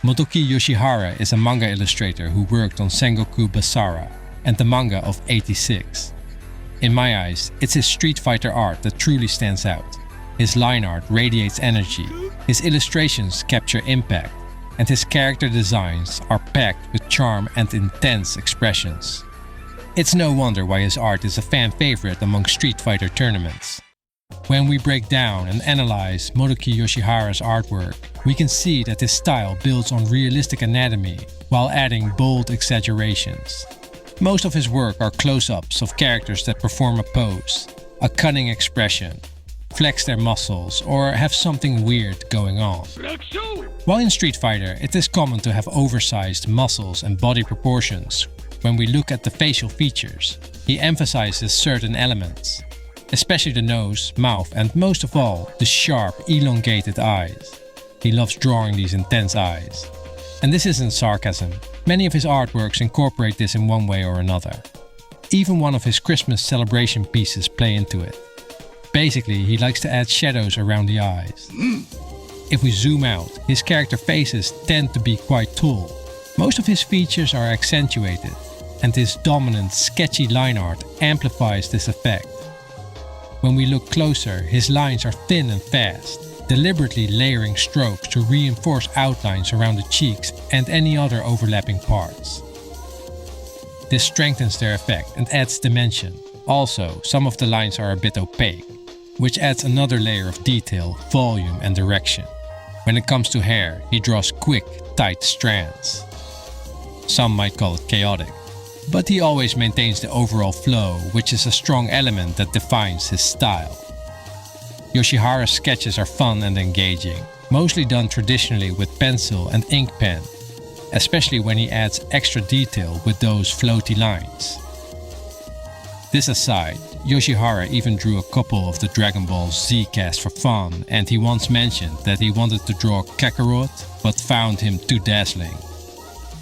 Motoki Yoshihara is a manga illustrator who worked on Sengoku Basara and the manga of 86. In my eyes, it's his Street Fighter art that truly stands out. His line art radiates energy, his illustrations capture impact, and his character designs are packed with charm and intense expressions. It's no wonder why his art is a fan favorite among Street Fighter tournaments. When we break down and analyze Motoki Yoshihara's artwork, we can see that his style builds on realistic anatomy while adding bold exaggerations. Most of his work are close-ups of characters that perform a pose, a cunning expression, flex their muscles, or have something weird going on. While in Street Fighter, it is common to have oversized muscles and body proportions. When we look at the facial features, he emphasizes certain elements, especially the nose, mouth, and most of all, the sharp, elongated eyes. He loves drawing these intense eyes. And this isn't sarcasm. Many of his artworks incorporate this in one way or another. Even one of his Christmas celebration pieces play into it. Basically, he likes to add shadows around the eyes. If we zoom out, his character faces tend to be quite tall. Most of his features are accentuated, and his dominant, sketchy line art amplifies this effect. When we look closer, his lines are thin and fast, deliberately layering strokes to reinforce outlines around the cheeks and any other overlapping parts. This strengthens their effect and adds dimension. Also, some of the lines are a bit opaque, which adds another layer of detail, volume, and direction. When it comes to hair, he draws quick, tight strands. Some might call it chaotic, but he always maintains the overall flow, which is a strong element that defines his style. Yoshihara's sketches are fun and engaging, mostly done traditionally with pencil and ink pen, especially when he adds extra detail with those floaty lines. This aside, Yoshihara even drew a couple of the Dragon Ball Z cast for fun, and he once mentioned that he wanted to draw Kakarot, but found him too dazzling.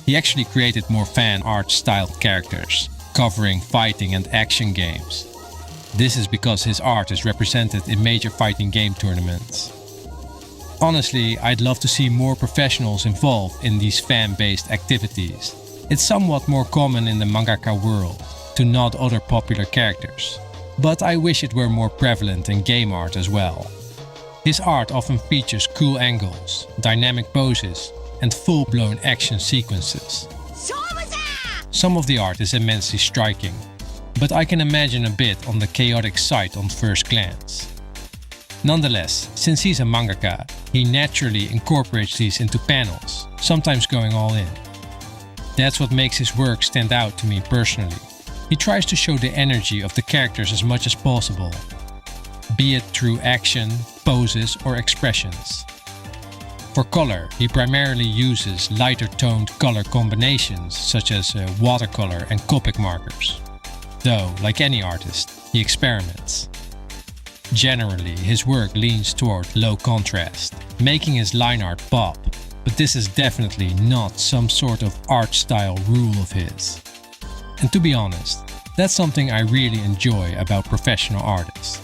He actually created more fan art styled characters, covering fighting and action games. This is because his art is represented in major fighting game tournaments. Honestly, I'd love to see more professionals involved in these fan-based activities. It's somewhat more common in the mangaka world to nod other popular characters, but I wish it were more prevalent in game art as well. His art often features cool angles, dynamic poses, and full-blown action sequences. Some of the art is immensely striking, but I can imagine a bit on the chaotic side on first glance. Nonetheless, since he's a mangaka, he naturally incorporates these into panels, sometimes going all in. That's what makes his work stand out to me personally. He tries to show the energy of the characters as much as possible, be it through action, poses, or expressions. For color, he primarily uses lighter toned color combinations such as watercolor and Copic markers. Though, like any artist, he experiments. Generally, his work leans toward low contrast, making his line art pop, but this is definitely not some sort of art style rule of his. And to be honest, that's something I really enjoy about professional artists.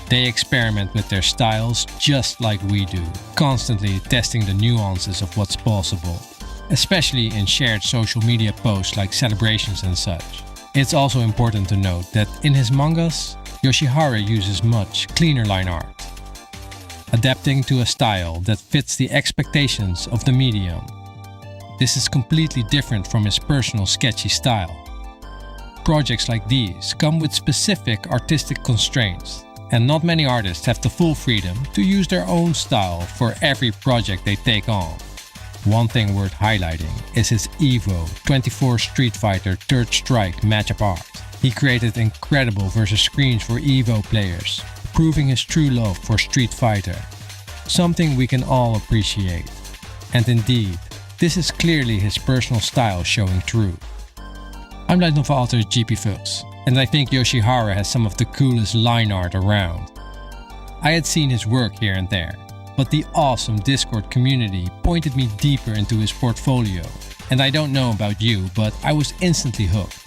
They experiment with their styles just like we do, constantly testing the nuances of what's possible, especially in shared social media posts like celebrations and such. It's also important to note that in his mangas, Yoshihara uses much cleaner line art, adapting to a style that fits the expectations of the medium. This is completely different from his personal sketchy style. Projects like these come with specific artistic constraints, and not many artists have the full freedom to use their own style for every project they take on. One thing worth highlighting is his EVO 24 Street Fighter Third Strike matchup art. He created incredible versus screens for EVO players, proving his true love for Street Fighter, something we can all appreciate. And indeed, this is clearly his personal style showing through. I'm Light Novel author GP Phils, and I think Yoshihara has some of the coolest line art around. I had seen his work here and there, but the awesome Discord community pointed me deeper into his portfolio, and I don't know about you, but I was instantly hooked.